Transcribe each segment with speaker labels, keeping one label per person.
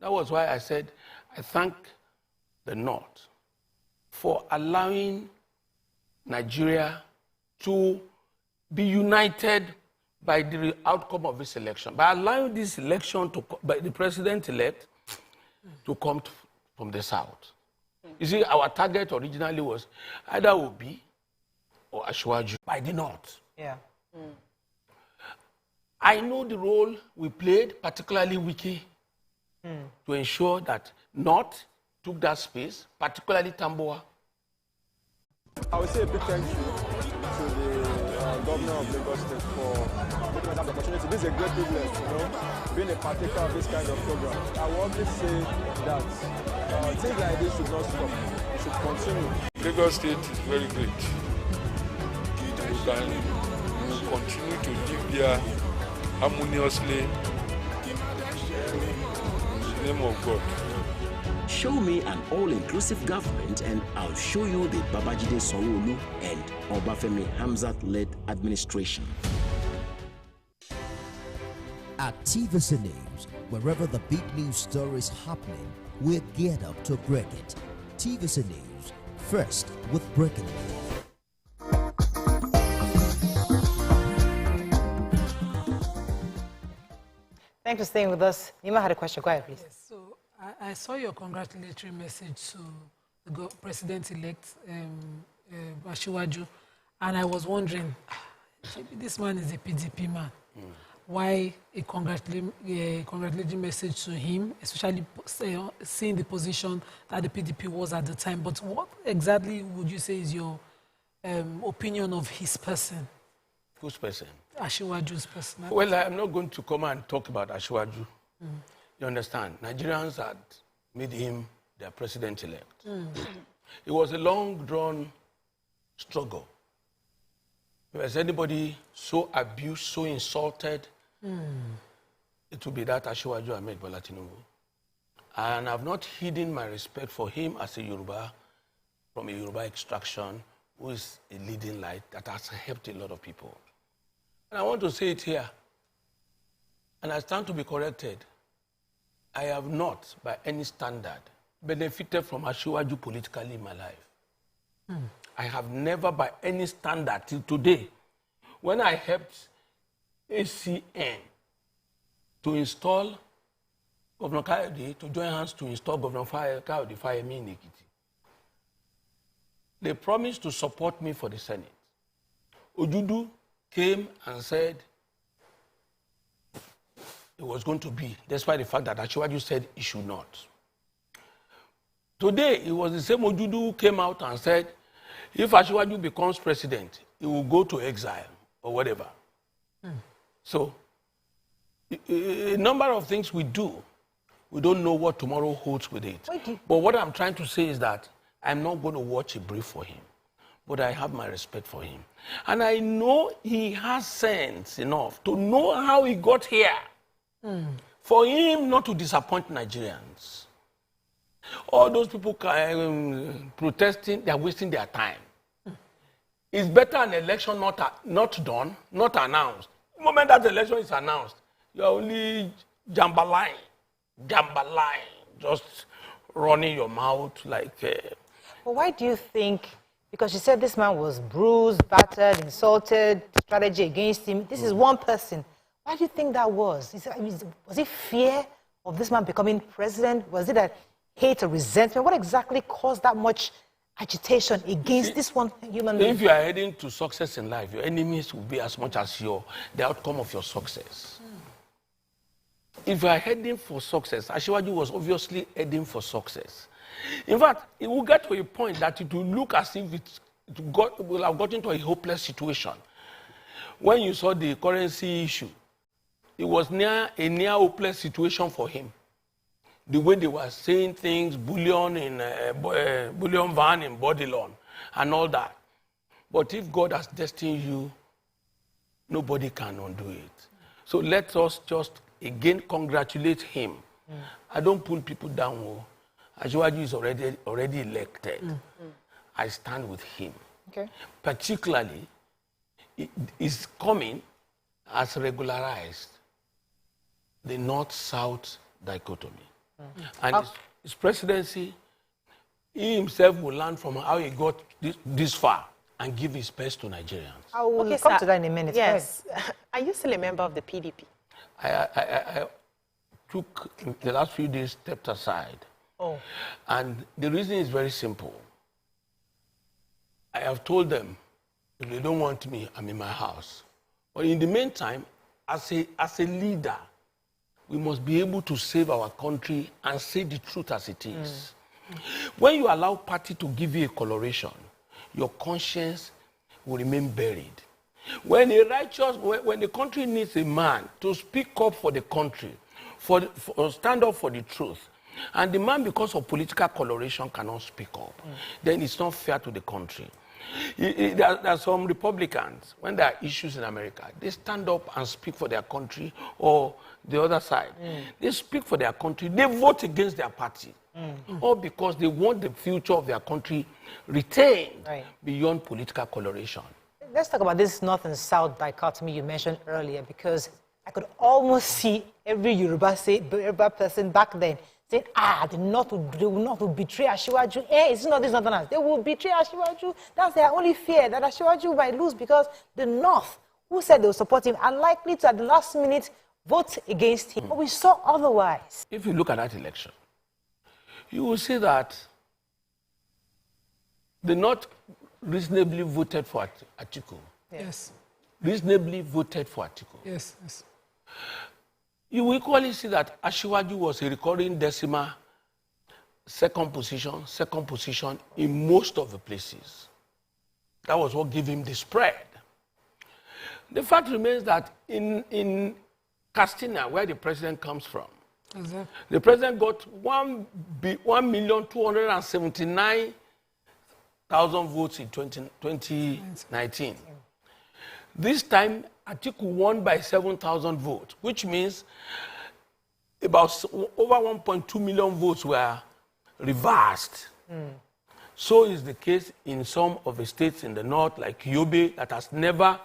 Speaker 1: That was why I said I thank the North for allowing Nigeria to be united by the outcome of this election, by allowing this election by the president-elect to come from the South. You see, our target originally was either Obi or Ashwaju by the North.
Speaker 2: Yeah.
Speaker 1: I know the role we played, particularly Wiki, to ensure that North took that space, particularly Tamboa.
Speaker 3: I would say a big thank you to the governor of Lagos State for giving us that opportunity. This is a great privilege, you know, being a partaker of this kind of program. I will always say that things like this should not stop. It should continue.
Speaker 4: Lagos State is very great. We will continue to live here harmoniously in the name of God.
Speaker 5: Show me an all-inclusive government and I'll show you the Babajide Sanwo-Olu and Obafemi Hamzat-led administration.
Speaker 6: At TVC News, wherever the big news story is happening, we're geared up to break it. TVC News, first with breaking news.
Speaker 2: Thanks for staying with us. Nima had a question. Go ahead, please.
Speaker 7: Yes, so I saw your congratulatory message to the president-elect Asiwaju, and I was wondering, this man is a PDP man. Why a congratulatory message to him, especially seeing the position that the PDP was at the time? But what exactly would you say is your opinion of his person?
Speaker 1: Whose person?
Speaker 7: Asiwaju's person.
Speaker 1: Well, I'm not going to come and talk about Asiwaju. You understand? Nigerians had made him their president-elect. It was a long-drawn struggle. If anybody so abused, so insulted, it would be that Asiwaju Ahmed Bola Tinubu. And I've not hidden my respect for him as a Yoruba, from a Yoruba extraction, who is a leading light that has helped a lot of people. And I want to say it here, and I stand to be corrected. I have not, by any standard, benefited from Asiwaju politically in my life. I have never, by any standard, till today, when I helped ACN to install Governor Kayode, to join hands to install Governor Kayode Fayemi in Ekiti, they promised to support me for the Senate. Ojudu came and said it was going to be, despite the fact that Asiwaju said it should not. Today, it was the same Ojudu who came out and said, if Asiwaju becomes president, he will go to exile or whatever. So, a number of things we do, we don't know what tomorrow holds with it. But what I'm trying to say is that I'm not going to watch a brief for him, but I have my respect for him. And I know he has sense enough to know how he got here. For him not to disappoint Nigerians. All those people protesting, they're wasting their time. It's better an election not done, not announced. The moment that the election is announced, you're only jambaline, just running your mouth like...
Speaker 2: Well, why do you think, because you said this man was bruised, battered, insulted, strategy against him. This is one person. Why do you think that was? Was it fear of this man becoming president? Was it a hate or resentment? What exactly caused that much agitation against this one human being?
Speaker 1: If you are heading to success in life, your enemies will be as much as the outcome of your success. If you are heading for success, Asiwaju was obviously heading for success. In fact, it will get to a point that it will look as if it will have gotten to a hopeless situation. When you saw the currency issue, it was a near hopeless situation for him. The way they were saying things, bullion van in Bodilon, and all that. But if God has destined you, nobody can undo it. So let us just again congratulate him. I don't pull people down. Asiwaju is already elected. I stand with him.
Speaker 2: Okay.
Speaker 1: Particularly, is coming as regularized the North-South dichotomy. And his presidency, he himself will learn from how he got this far and give his best to Nigerians.
Speaker 2: I will come to that in a minute.
Speaker 8: Yes. Are you still a member of the PDP?
Speaker 1: I took, in the last few days, stepped aside.
Speaker 2: Oh.
Speaker 1: And the reason is very simple. I have told them, if they don't want me, I'm in my house. But in the meantime, as a leader, we must be able to save our country and say the truth as it is. When you allow party to give you a coloration, your conscience will remain buried. When the country needs a man to speak up for the country, stand up for the truth, and the man, because of political coloration, cannot speak up, then it's not fair to the country. There are some Republicans, when there are issues in America, they stand up and speak for their country, or the other side. They speak for their country, they vote against their party, all because they want the future of their country retained beyond political coloration.
Speaker 2: Let's talk about this north and south dichotomy you mentioned earlier, because I could almost see every Yoruba person back then saying, the north will betray Asiwaju. It's not this, not that. They will betray Asiwaju. That's their only fear, that Asiwaju might lose, because the north, who said they will support him, are likely to, at the last minute, vote against him. But we saw otherwise.
Speaker 1: If you look at that election, you will see that the north reasonably voted for Atiku.
Speaker 7: Yes.
Speaker 1: Reasonably voted for Atiku.
Speaker 7: Yes, yes.
Speaker 1: You will equally see that Asiwaju was a recurring decimal, second position in most of the places. That was what gave him the spread. The fact remains that in Castina, where the president comes from, the president got 1,279,000 votes in 2019. This time, Atiku won by 7,000 votes, which means about over 1.2 million votes were reversed. So is the case in some of the states in the north, like Yobe, that has never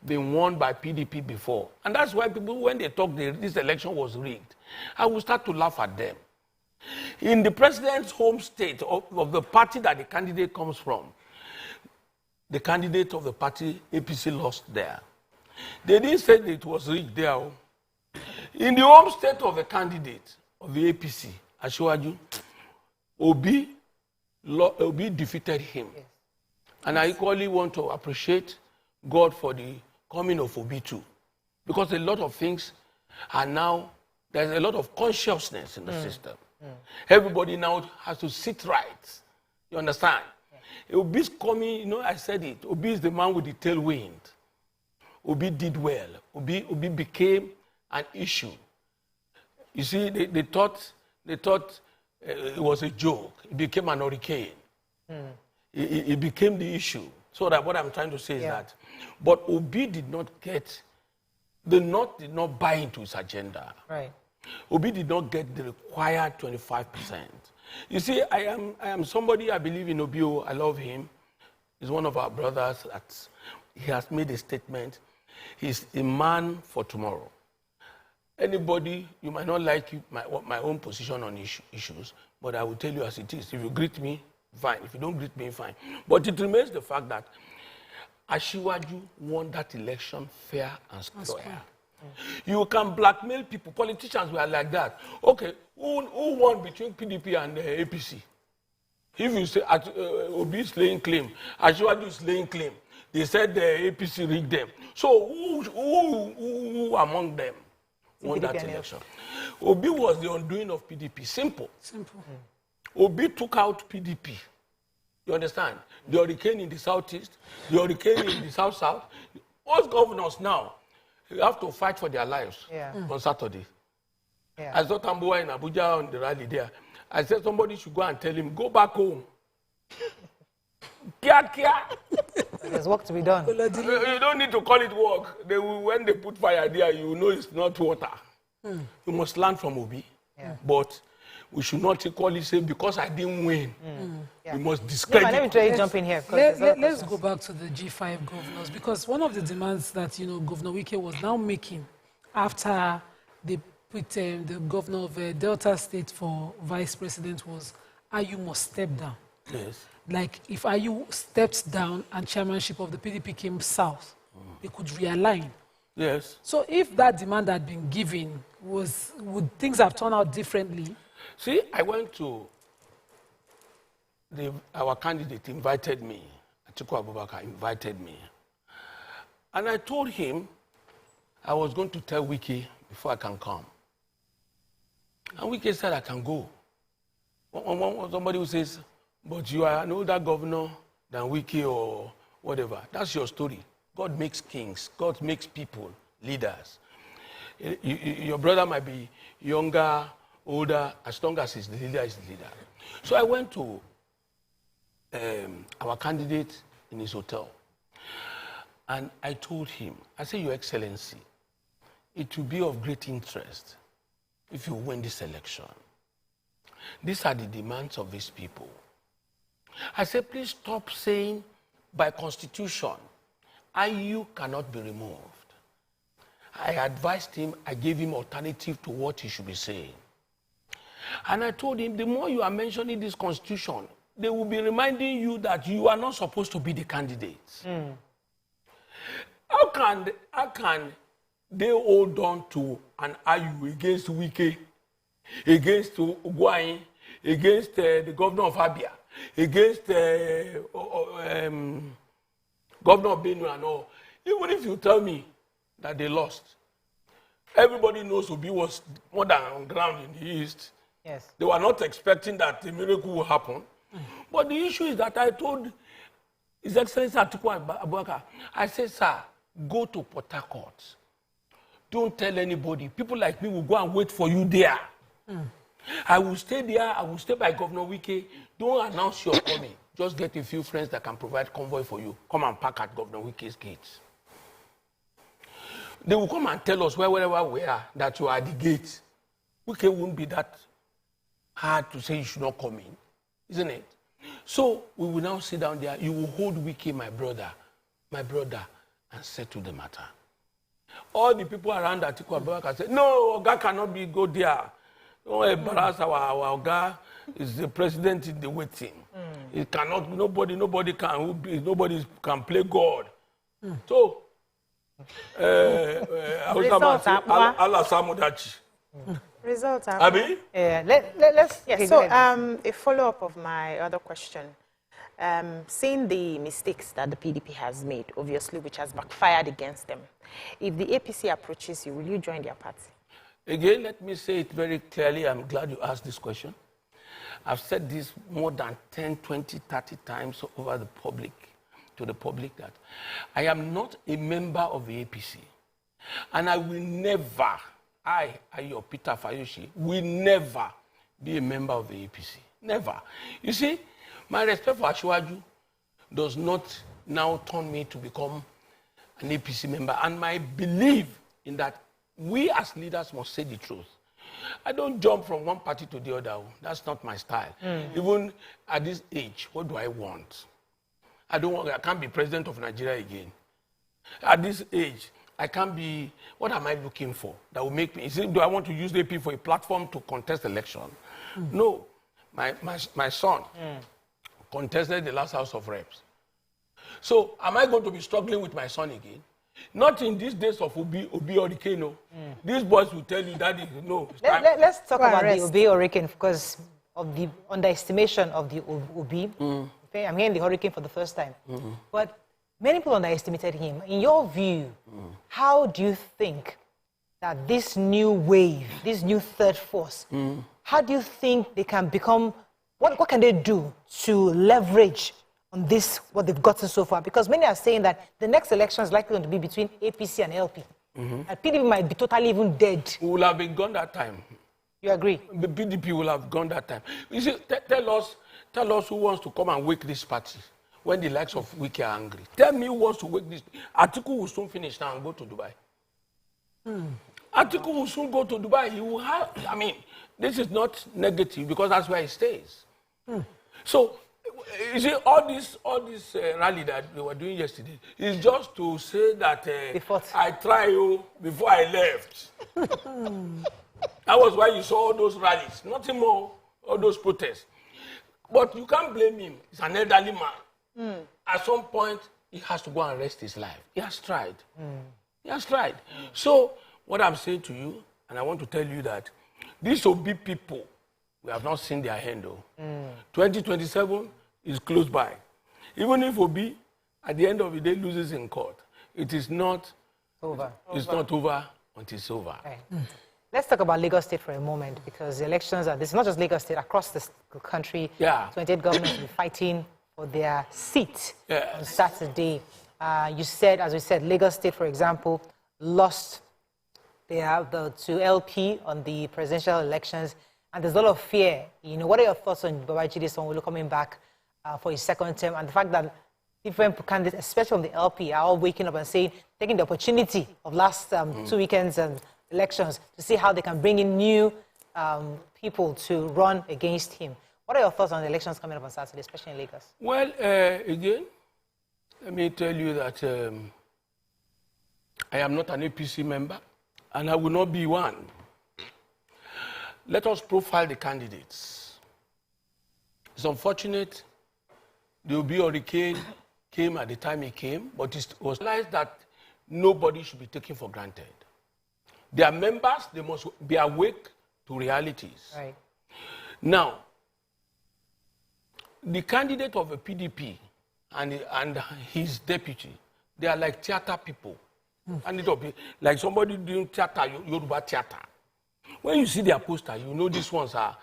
Speaker 1: been won by PDP before. And that's why people, when they talk this election was rigged, I will start to laugh at them. In the president's home state of the party that the candidate comes from, the candidate of the party, APC, lost there. They didn't say that it was rigged there. In the home state of the candidate of the APC, Asiwaju, Obi defeated him. Yes. And I equally want to appreciate God for the coming of Obi too. Because a lot of things are now, there's a lot of consciousness in the system. Everybody now has to sit right. You understand? Obi's coming, I said it. Obi is the man with the tailwind. Obi did well. Obi became an issue. You see, they thought it was a joke. It became an hurricane. It became the issue. So that what I'm trying to say is that, but Obi did not get, the North did not buy into his agenda. Right. Obi did not get the required 25%. You see, I am somebody, I believe in Obi. I love him. He's one of our brothers. He has made a statement. He's a man for tomorrow. Anybody, you might not like my own position on issues, but I will tell you as it is. If you greet me, fine. If you don't greet me, fine. But it remains the fact that Asiwaju won that election fair and square. You can blackmail people. Politicians were like that. Okay, who won between PDP and APC? If you say Obi is laying claim, Asiwaju is laying claim, they said the APC rigged them. So who among them won that election? Obi was the undoing of PDP. Simple. Obi took out PDP. You understand? The hurricane in the southeast, the hurricane in the south-south. Most governors now have to fight for their lives on Saturday. I saw Tambuwa in Abuja on the rally there. I said somebody should go and tell him, go back home.
Speaker 2: There's work to be done.
Speaker 1: You don't need to call it work. When they put fire there, you know it's not water. You must learn from Obi. But we should not equally say, because I didn't win, we must discredit.
Speaker 2: Let me try to jump in here.
Speaker 7: Let's go back to the G5 governors, because one of the demands that Governor Wike was now making after the put the governor of Delta State for vice president was Ayu must step down.
Speaker 1: Yes.
Speaker 7: Like, if Ayu stepped down and chairmanship of the PDP came south, they could realign.
Speaker 1: Yes.
Speaker 7: So if that demand had been given, would things have turned out differently?
Speaker 1: See, I went to our candidate invited me. Atiku Abubakar invited me. And I told him I was going to tell Wiki before I can come. And Wiki said I can go. Somebody who says, but you are an older governor than Wiki or whatever. That's your story. God makes kings. God makes people leaders. Your brother might be younger, older, as long as he's the leader, he's the leader. So I went to our candidate in his hotel. And I told him, I said, Your Excellency, it will be of great interest if you win this election. These are the demands of these people. I said, please stop saying by constitution, IU cannot be removed. I advised him, I gave him alternative to what he should be saying. And I told him, the more you are mentioning this constitution, they will be reminding you that you are not supposed to be the candidates. How can they hold on to an IU against Wike, against Ugwuanyi, against the governor of Abia, against governor of Benue and all? Even if you tell me that they lost, everybody knows Obi was more than on ground in the east.
Speaker 2: Yes.
Speaker 1: They were not expecting that a miracle will happen. But the issue is that I told His Excellency Atiku Abubakar, I said, sir, go to Port Harcourt. Don't tell anybody. People like me will go and wait for you there. I will stay there. I will stay by Governor Wike. Don't announce your coming. Just get a few friends that can provide convoy for you. Come and park at Governor Wike's gates. They will come and tell us wherever we are that you are at the gate. Wike won't be that hard to say you should not come in, isn't it? So we will now sit down there. You will hold Wike, my brother, and settle the matter. All the people around Atiku Abubakar said, no, Oga cannot go there. Don't embarrass our Oga. Is the president in the waiting. It cannot, nobody can play God. So, Allah Samudachi.
Speaker 8: Results are...
Speaker 2: Abi? Let's...
Speaker 8: Yes, so a follow-up of my other question. Seeing the mistakes that the PDP has made, obviously, which has backfired against them, if the APC approaches you, will you join their party?
Speaker 1: Again, let me say it very clearly. I'm glad you asked this question. I've said this more than 10, 20, 30 times over to the public that I am not a member of the APC. And I will never, your Peter Fayose, will never be a member of the APC. Never. You see, my respect for Asiwaju does not now turn me to become an APC member. And my belief in that we as leaders must say the truth. I don't jump from one party to the other. That's not my style. Even at this age, what do I want? I can't be president of Nigeria again. At this age, I can't be, what am I looking for that will make me, do I want to use the AP for a platform to contest election? No. My son contested the last House of Reps. So am I going to be struggling with my son again? Not in these days of Obi Hurricane. These boys will tell you that no.
Speaker 2: Let's talk about the Obi Hurricane because of the underestimation of the Obi. Okay, I'm hearing the hurricane for the first time. But many people underestimated him. In your view, how do you think that this new wave, this new third force, how do you think they can become, what can they do to leverage on this, what they've gotten so far? Because many are saying that the next election is likely going to be between APC and LP. And PDP might be totally even dead.
Speaker 1: We will have been gone that time.
Speaker 2: You agree?
Speaker 1: The PDP will have gone that time. You see, tell us who wants to come and wake this party when the likes of Wike are angry. Tell me who wants to wake this. Atiku will soon finish now and go to Dubai. Atiku will soon go to Dubai. He will have, this is not negative because that's where he stays. So, you see, all this rally that they were doing yesterday is just to say that I tried you before I left. That was why you saw all those rallies. Nothing more, all those protests. But you can't blame him. He's an elderly man. At some point, he has to go and rest his life. He has tried. He has tried. So, what I'm saying to you, and I want to tell you that these Obi people, we have not seen their hand, though. 2027 is close by. Even if Obi, at the end of the day, loses in court, it is not
Speaker 2: over.
Speaker 1: It's not over until it's over.
Speaker 2: Right. Let's talk about Lagos State for a moment, because the elections are, this is not just Lagos State, across the country, 28 governors will be fighting for their seat on Saturday. You said, as we said, Lagos State, for example, lost to LP on the presidential elections, and there's a lot of fear. You know, what are your thoughts on Babajide Sanwo-Olu coming back for his second term, and the fact that different candidates, especially on the LP, are all waking up and saying, taking the opportunity of last 2 weekends and elections to see how they can bring in new people to run against him. What are your thoughts on the elections coming up on Saturday, especially in Lagos?
Speaker 1: Well, again, let me tell you that I am not an APC member, and I will not be one. Let us profile the candidates. It's unfortunate the Obi hurricane came at the time it came, but it was realized that nobody should be taken for granted. Their members, they must be awake to realities.
Speaker 2: Right. Now,
Speaker 1: the candidate of a PDP and his deputy, they are like theater people. Like somebody doing theater, Yoruba theater. When you see their poster, you know these ones are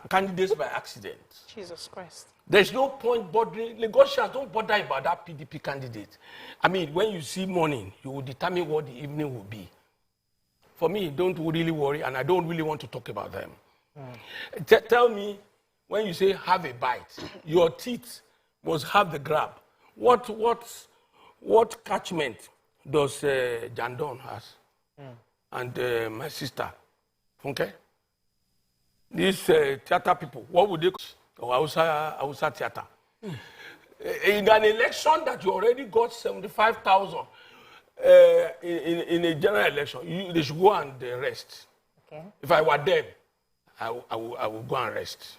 Speaker 1: candidates by accident.
Speaker 8: Jesus Christ.
Speaker 1: There's no point bothering. Lagosians don't bother about that PDP candidate. I mean, when you see morning, you will determine what the evening will be. For me, don't really worry, and I don't really want to talk about them. Tell me, when you say have a bite, your teeth must have the grab. What catchment does Jandon has? And my sister, okay? These theater people, what would they call? Or Hausa theater. In an election that you already got 75,000 in a general election, they should go and rest.
Speaker 2: Okay.
Speaker 1: If I were them, I would go and rest.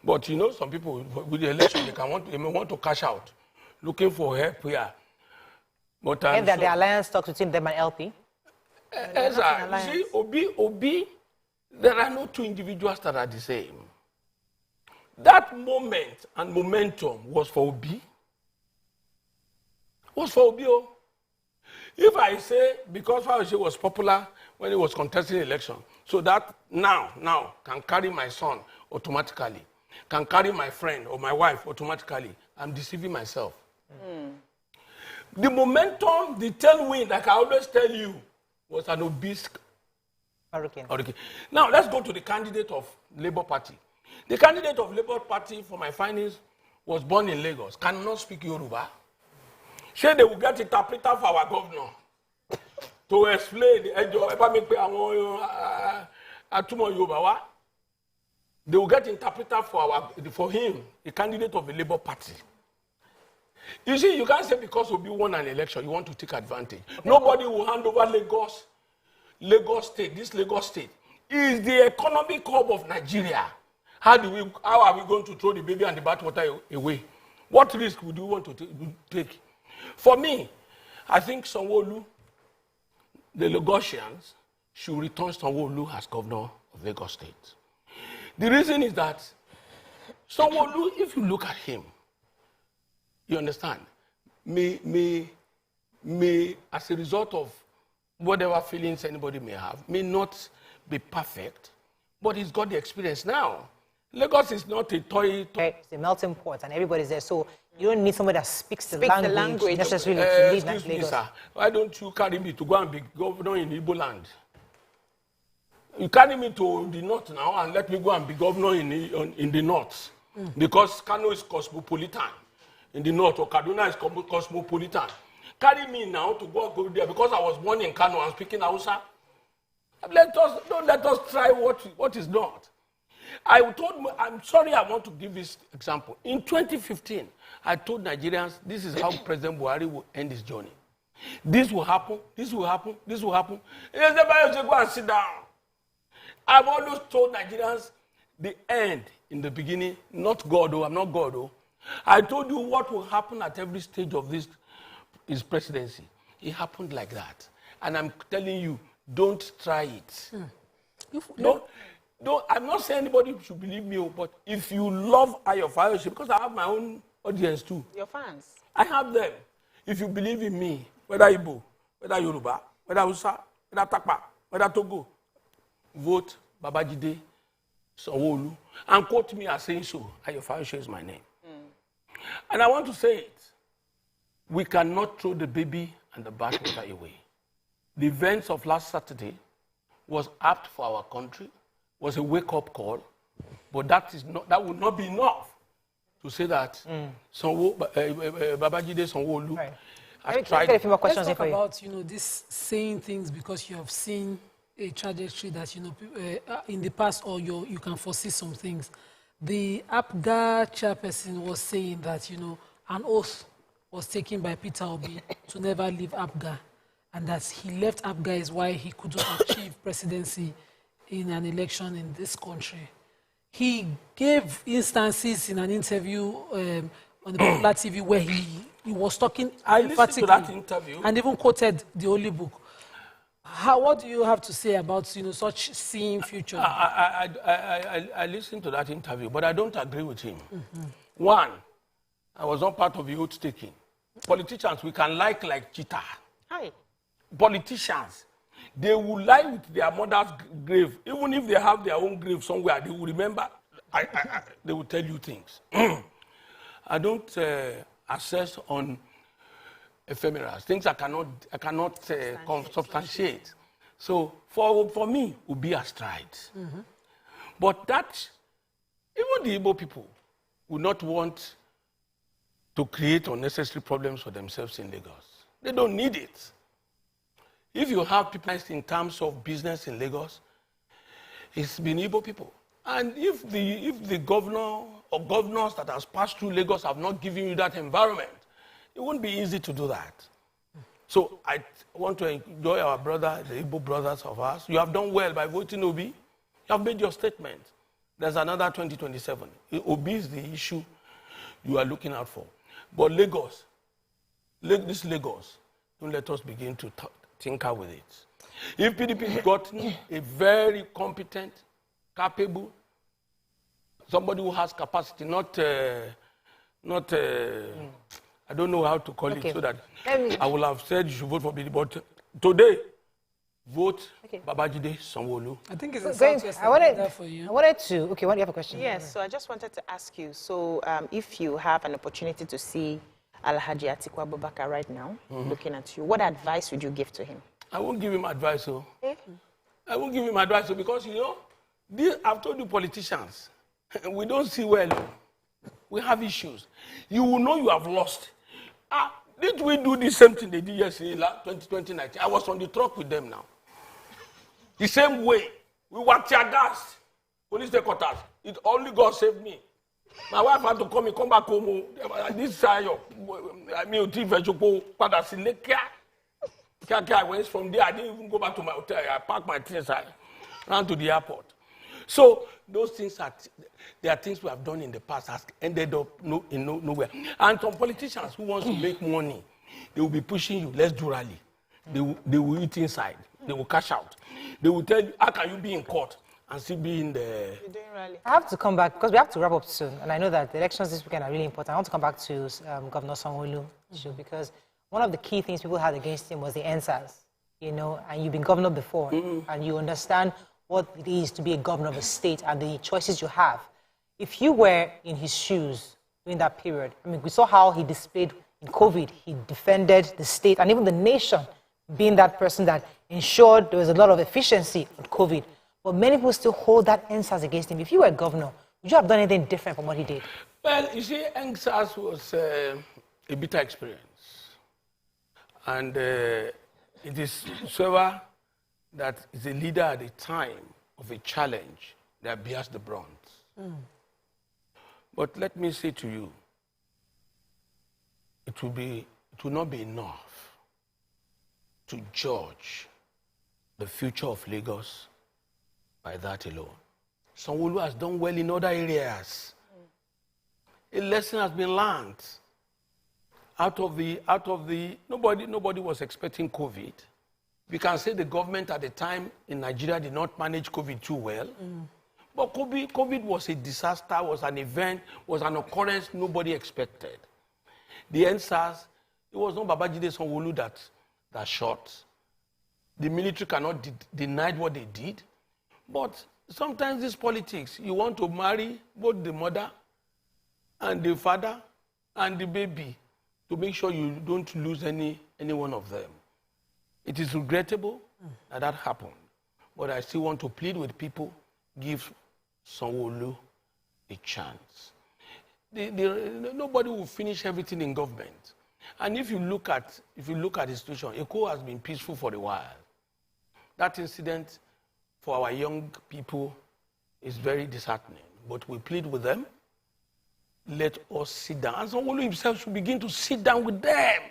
Speaker 1: But you know, some people with the election, they may want to cash out, looking for help here. But
Speaker 2: and that the alliance talks between them and LP?
Speaker 1: You see, Obi, there are no two individuals that are the same. That moment and momentum was for Obi. Oh. If I say, because Fayose was popular when he was contesting the election, so that now can carry my son automatically, can carry my friend or my wife automatically, I'm deceiving myself. The momentum, the tailwind, like I always tell you, was an Obi's
Speaker 2: hurricane.
Speaker 1: Now, let's go to the candidate of Labour Party. The candidate of Labour Party, for my findings, was born in Lagos, cannot speak Yoruba. Sure, they will get interpreter for our governor to explain. They will get interpreter for him, the candidate of the Labour Party. You see, you can't say because Obi won an election, you want to take advantage. Nobody will hand over Lagos State. This Lagos State is the economic hub of Nigeria. How are we going to throw the baby and the bathwater away? What risk would you want to take? For me, I think Sanwo-Olu, the Lagosians, should return Sanwo-Olu as governor of Lagos State. The reason is that Sanwo-Olu, if you look at him, you understand, may as a result of whatever feelings anybody may have, may not be perfect, but he's got the experience now. Lagos is not a toy.
Speaker 2: It's a melting pot, and everybody's there. So you don't need somebody that speaks the language necessarily to lead Lagos.
Speaker 1: Me, sir. Why don't you carry me to go and be governor in Igbo land? You carry me to the north now and let me go and be governor in the north. Because Kano is cosmopolitan in the north, or Kaduna is cosmopolitan. Carry me now to go there because I was born in Kano and speaking Hausa. Don't let us try what is not. I'm sorry, I want to give this example. In 2015, I told Nigerians, this is how President Buhari will end his journey. This will happen, this will happen, this will happen. He said, go and sit down. I've always told Nigerians the end in the beginning, not God, I'm not God. I told you what will happen at every stage of his presidency. It happened like that. And I'm telling you, don't try it. Don't, I'm not saying anybody should believe me, but if you love Fayose, because I have my own audience too.
Speaker 8: Your fans.
Speaker 1: I have them. If you believe in me, whether Igbo, whether Yoruba, whether Hausa, whether Takpa, whether Togo, vote Babajide Sanwo-Olu and quote me as saying so. Fayose is my name. And I want to say it. We cannot throw the baby and the bathwater away. The events of last Saturday was apt for our country, was a wake-up call, but that would not be enough to say that Babajide Sanwo-Olu has tried.
Speaker 2: A few more questions
Speaker 7: Let's talk
Speaker 2: for you.
Speaker 7: about this saying things because you have seen a trajectory that in the past, or you can foresee some things. The APGA chairperson was saying that an oath was taken by Peter Obi to never leave APGA, and that he left APGA is why he couldn't achieve presidency in an election in this country. He gave instances in an interview on the Popular TV where he was talking
Speaker 1: listened to that interview
Speaker 7: and even quoted the Holy Book. What do you have to say about such seeing future?
Speaker 1: I listened to that interview, but I don't agree with him. One, I was not part of the oath taking. Politicians, we can like cheetah.
Speaker 8: Hi.
Speaker 1: Politicians, they will lie with their mother's grave. Even if they have their own grave somewhere, they will remember. They will tell you things. I don't assess on ephemerals, things I cannot substantiate. So for me, it would be a stride. But that, even the Igbo people would not want to create unnecessary problems for themselves in Lagos. They don't need it. If you have people in terms of business in Lagos, it's been Igbo people. And if the governor or governors that has passed through Lagos have not given you that environment, it won't be easy to do that. So I want to enjoy our brother, the Igbo brothers of us. You have done well by voting Obi. You have made your statement. There's another 2027. Obi is the issue you are looking out for. But Lagos, this Lagos, don't let us begin to tinker with it. If PDP has gotten a very competent, capable, somebody who has capacity, I don't know how to call it, so that I will have said you should vote for PDP, but today, vote Babajide Sanwo-Olu.
Speaker 7: I think it's a Southwest for you.
Speaker 2: I wanted to, okay, what do you have a question?
Speaker 8: Yes, so I just wanted to ask you, so if you have an opportunity to see Alhaji Atiku Abubakar right now, looking at you, what advice would you give to him?
Speaker 1: I won't give him advice, I won't give him advice, because, I've told you politicians, we don't see well. We have issues. You will know you have lost. Did we do the same thing they did yesterday, 2019? I was on the truck with them now. The same way. We were tear gas. Police headquarters. It only God saved me. My wife had to come back home. This side, I went from there. I didn't even go back to my hotel. I parked my things. I ran to the airport. So those things there are things we have done in the past has ended up nowhere. And some politicians who want to make money, they will be pushing you. Let's do rally. They will eat inside. They will cash out. They will tell you, how can you be in court and still be in the...
Speaker 8: You're doing rally.
Speaker 2: I have to come back because we have to wrap up soon. And I know that the elections this weekend are really important. I want to come back to Governor Sanwo-Olu issue because one of the key things people had against him was the NSAS, and you've been governor before, and you understand what it is to be a governor of a state and the choices you have. If you were in his shoes during that period, we saw how he displayed in COVID. He defended the state and even the nation, being that person that ensured there was a lot of efficiency with COVID. But many people still hold that NSAS against him. If you were a governor, would you have done anything different from what he did?
Speaker 1: Well, you see, NSAS was a bitter experience. And it is whoever that is a leader at a time of a challenge that bears the brunt. But let me say to you, it will not be enough to judge the future of Lagos by that alone. Sanwo-Olu has done well in other areas. A lesson has been learned. Nobody was expecting COVID. We can say the government at the time in Nigeria did not manage COVID too well. But COVID was a disaster, was an event, was an occurrence nobody expected. The NSAS, it was not Babajide Sanwo-Olu that shot. The military cannot deny what they did. But sometimes this politics, you want to marry both the mother and the father and the baby to make sure you don't lose any one of them. It is regrettable that happened. But I still want to plead with people, give Sanwo-Olu a chance. Nobody will finish everything in government. And if you look at the situation, Eko has been peaceful for a while. That incident for our young people is very disheartening. But we plead with them. Let us sit down. And Sanwo-Olu himself should begin to sit down with them.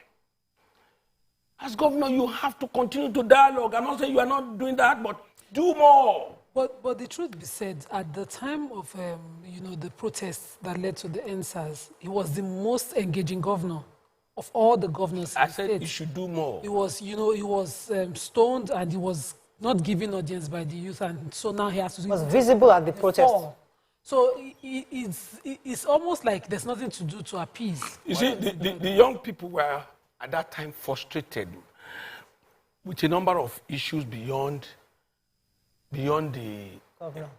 Speaker 1: As governor, you have to continue to dialogue. I'm not saying you are not doing that, but do more.
Speaker 7: But the truth be said, at the time of the protests that led to the NSAS, he was the most engaging governor of all the governors.
Speaker 1: I said he should do more.
Speaker 7: He was, he was stoned and he was not given audience by the youth, and so now he has to.
Speaker 2: He was visible at the protest.
Speaker 7: So it's almost like there's nothing to do to appease.
Speaker 1: You see, the young people were at that time frustrated with a number of issues beyond the governor.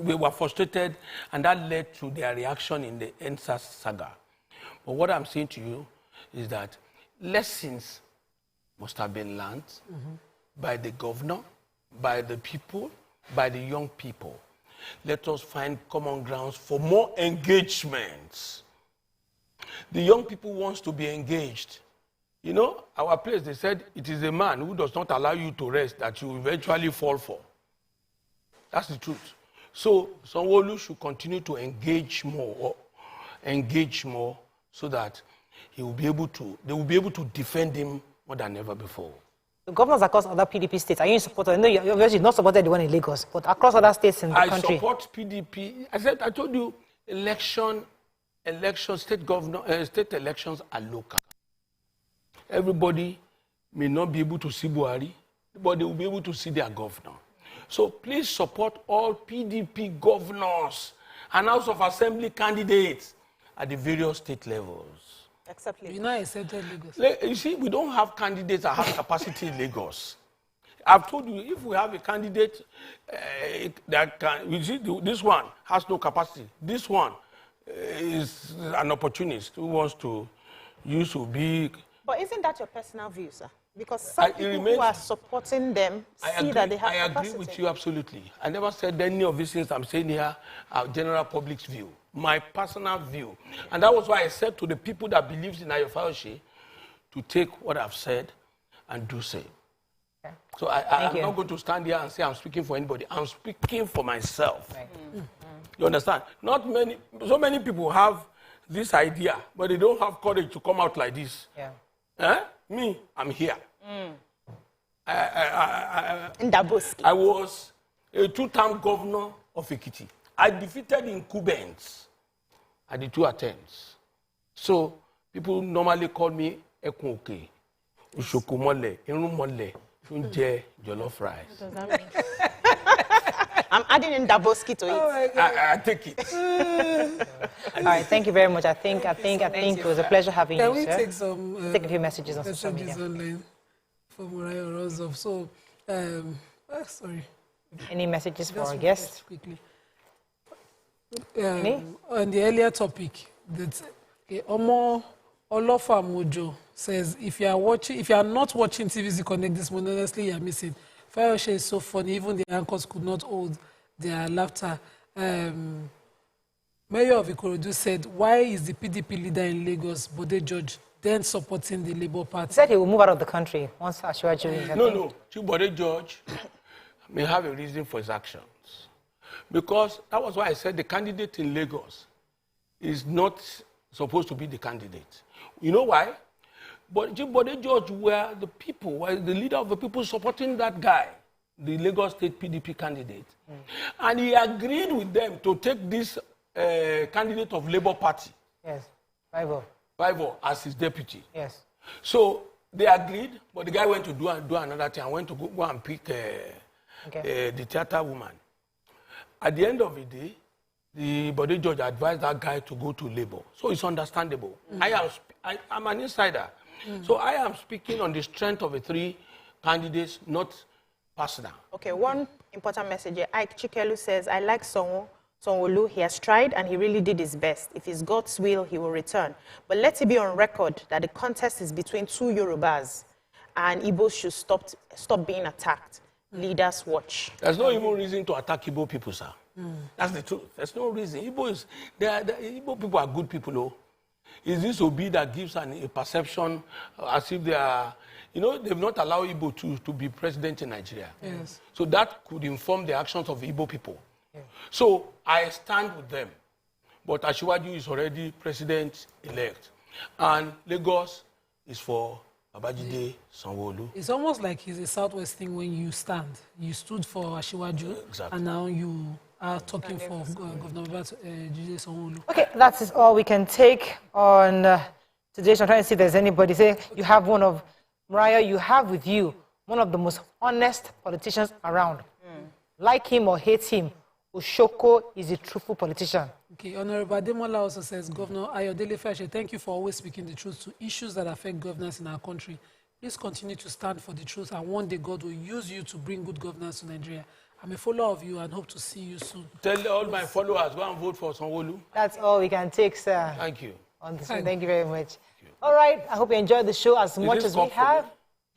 Speaker 1: We were frustrated, and that led to their reaction in the NSAS saga. But what I'm saying to you is that lessons must have been learned by the governor, by the people, by the young people. Let us find common grounds for more engagements. The young people want to be engaged. You know, our place, they said, it is a man who does not allow you to rest that you eventually fall for. That's the truth. So, Sanwo-Olu should continue to engage more so that they will be able to defend him more than ever before.
Speaker 2: The governors across other PDP states, are you in support? I know you're obviously not supported the one in Lagos, but across other states in the country.
Speaker 1: I support PDP. I told you, state elections are local. Everybody may not be able to see Buhari, but they will be able to see their governor. So please support all PDP governors and House of Assembly candidates at the various state levels.
Speaker 8: Except Lagos.
Speaker 7: You're not accepted Lagos.
Speaker 1: You see, we don't have candidates that have capacity in Lagos. I've told you, if we have a candidate that can, you see, this one has no capacity. This one is an opportunist who wants to use to be.
Speaker 8: But isn't that your personal view, sir? Because some people who are supporting them see that they have capacity.
Speaker 1: I agree with you absolutely. I never said any of these things I'm saying here are general public's view. My personal view. And that was why I said to the people that believes in Fayose to take what I've said and do same. Okay. So I'm not going to stand here and say I'm speaking for anybody. I'm speaking for myself. Right. You understand? So many people have this idea, but they don't have courage to come out like this. Yeah. Me, I'm here. I was a two-term governor of Ekiti. I defeated incumbents at the two attempts. So people normally call me Ekunke, Ushokumole, Irumole, Funje, Jollof Rice.
Speaker 8: What does that mean? I'm adding in Daboski to it.
Speaker 1: Oh, I take it.
Speaker 2: All right, thank you very much. I think it was a pleasure having you, sir.
Speaker 7: Can we take some
Speaker 2: take a few messages on social media
Speaker 7: online from Muraya Rozov? So, sorry.
Speaker 2: Any messages for our guests?
Speaker 7: Quickly. On the earlier topic, that Omo Olofa Mojo says, if you are not watching TVC Connect this morning, honestly, you're missing. Fayose is so funny, even the anchors could not hold their laughter. Mayor of Ikorodu said, why is the PDP leader in Lagos, Bode George, then supporting the Labour Party?
Speaker 2: He said he will move out of the country once Asiwaju is.
Speaker 1: No. Bode George may have a reason for his actions. Because that was why I said the candidate in Lagos is not supposed to be the candidate. You know why? But Bode George were the people, were the leader of the people supporting that guy, the Lagos State PDP candidate. And he agreed with them to take this candidate of Labour Party.
Speaker 2: Yes, Fayose.
Speaker 1: Fayose as his deputy.
Speaker 2: Yes.
Speaker 1: So they agreed, but the guy went to do another thing and went to go and pick the theater woman. At the end of the day, the Bode George advised that guy to go to Labour. So it's understandable. I'm an insider. So I am speaking on the strength of the three candidates, not personal.
Speaker 8: Okay, one important message here. Ike Chikelu says, I like Sanwo-Olu. He has tried and he really did his best. If it's God's will, he will return. But let it be on record that the contest is between two Yorubas and Igbos should stop being attacked. Leaders watch.
Speaker 1: There's no even reason to attack Igbo people, sir. That's the truth. There's no reason. Igbo people are good people, though. It's this Obi that gives a perception as if they are, they've not allowed Igbo to be president in Nigeria.
Speaker 7: Yes.
Speaker 1: So that could inform the actions of Igbo people. Yeah. So I stand with them. But Asiwaju is already president-elect. And Lagos is for Babajide Sanwo-Olu.
Speaker 7: It's almost like it's a Southwest thing when you stand. You stood for Asiwaju, and now you are talking for Governor Babajide Sanwo-Olu.
Speaker 2: Okay, that is all we can take on today's. I'm trying to see if there's anybody. Say you have one of, Mariah, you have with you one of the most honest politicians around. Like him or hate him, Oshoko is a truthful politician.
Speaker 7: Okay, Honorable Ademola also says, Governor Ayodele Fashe, thank you for always speaking the truth to issues that affect governance in our country. Please continue to stand for the truth, and one day God will use you to bring good governance to Nigeria. I'm a follower of you and hope to see you soon.
Speaker 1: Tell all my followers, go and vote for Sanwo-Olu.
Speaker 2: That's all we can take, sir.
Speaker 1: Thank you.
Speaker 2: On this one. Thank you very much. All right, I hope you enjoyed the show as much as we have.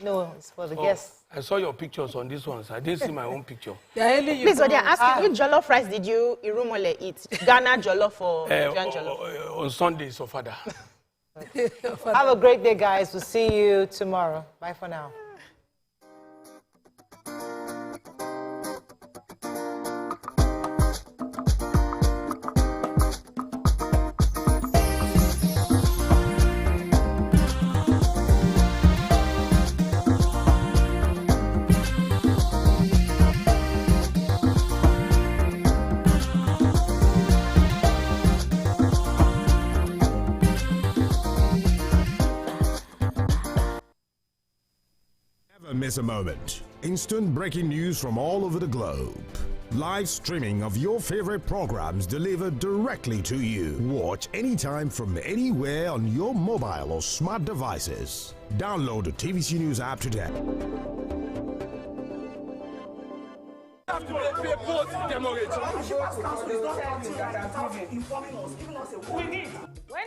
Speaker 2: No, it's for the guests.
Speaker 1: I saw your pictures on this one, so I didn't see my own picture.
Speaker 8: Please, they're asking, which jollof rice did you, Irumole, eat? Ghana jollof or John jollof?
Speaker 1: On Sunday, so father.
Speaker 2: Have a great day, guys. We'll see you tomorrow. Bye for now.
Speaker 9: Miss a moment. Instant breaking news from all over the globe. Live streaming of your favorite programs delivered directly to you. Watch anytime from anywhere on your mobile or smart devices. Download the TVC News app today.
Speaker 10: When